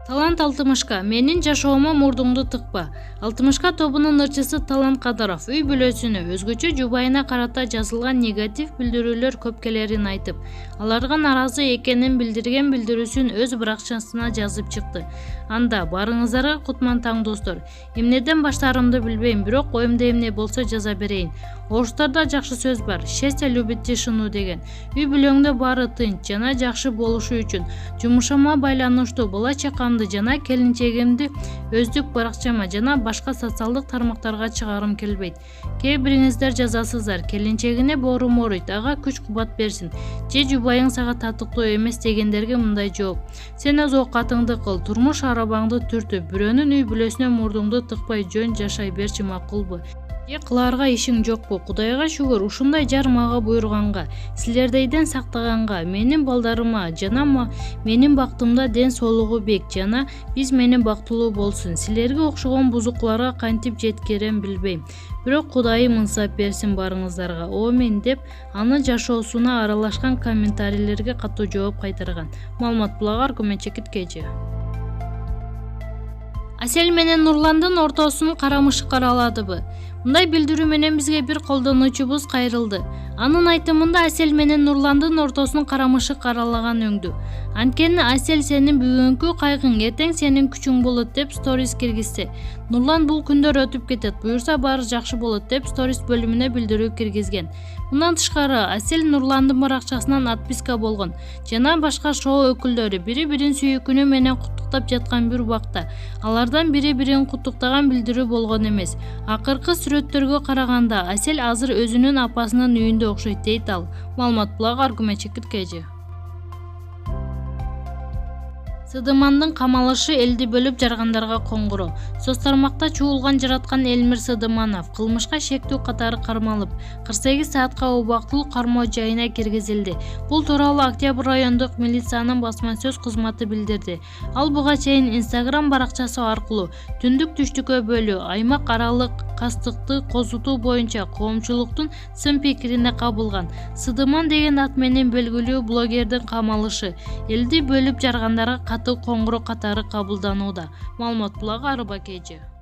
Талант Алтымышка, менин жашоомо мурдуңду тыкпа. Алтымышка тобунун ырчысы Талант Кадаров үй бүлөсүнө өзгөчө жубайына карата жазылган негатив билдирүүлөр көп келерин айтып, аларга наразы экенин билдирген билдирүүсүн өз баракчасына жазып чыкты. Анда барыңыздарга кутман таң достор. Эмнеден баштаарымды билбейм, бирок оюмда эмне болсо жаза берейин. Орустарда жакшы сөз бар, счастье любит тишину деген. Үй бүлөңдө баары тынч жана жакшы болушу үчүн жумушума байланыштуу бала чакамды жана келинчегимди өздүк баракчама жана башка социалдык тармактарга чыгарым келбейт. Кээ бириңиздер жазасыздар, келинчегине боорум ооруйт, ага күч-кубат берсин. Же жубайың сага татыктуу эмес дегендерге мындай жооп. Сен өз оокатыңды кыл, турмуш арабаңды түртүп, бирөөнүн үй бүлөсүнө мурдуңду тыкпай жөн жашай берчи макулбу? Же кылаарга ишиң жокпу? Кудайга шүгүр, ушундай жар мага буйруганга, силердейден сактаганга, менин балдарыма жана менин бактымда ден соолугу бек жана биз менен бактылуу болсун. Силерге окшогон бузукларга кантип жеткирем билбейм. Бирок Кудайым ынсап берсин барыңыздарга. Омин деп анын жашоосуна аралашкан комментарийлерге катуу жооп кайтарган. Маалымат булагар Көмөчекит KG. Асель менен Нурландын ортосун карамышы караладыбы? Мындай билдирүү менен бизге бир колдонуучубуз кайрылды. Анын айтымында Асель менен Нурландын ортосун карамышы каралаган өңдү. Анткени Асель сенин бүгүнкү кайгың эртең сенин күчүң болот деп сторис киргизсе, Нурлан бул күндөр өтүп кетет, буюрса баары жакшы болот деп сторис бөлүмүнө билдирүү киргизген. Мындан тышкары Асель Нурландын баракчасынан отписка болгон жана башка шоу өкүлдөрү бири-бирин сүйүүкүнү менен куттуктап жаткан бир убакта алардан бири-бирин куттуктаган билдирүү болгон эмес. Акыркы сүрөттөргө караганда Асель азыр өзүнүн апасынын үйүндө окшойт дейт ал. Маалымат булагар Көмөчекит KG. Сыдымандын камалышы элди бөлүп жаргандарга коңгуроо. Соц тармакта чуулган жараткан Элмир Сыдыманов кылмышка шектүү катары кармалып, 48 саатка убактылуу кармоо жайына киргизилди. Бул тууралуу Октябрь райондук милициянын басма сөз кызматы билдирди. Ал буга чейин Instagram баракчасы аркылуу түндүк түштүккө бөлүү, аймак аралык кастыкты козутуу боюнча коомчулуктун сын пикирине кабылган. Сыдыман деген ат менен белгилүү блогердин камалышы элди бөлүп жаргандарга катуу коңгуроо катары кабылданууда. Маалымат булагар KG.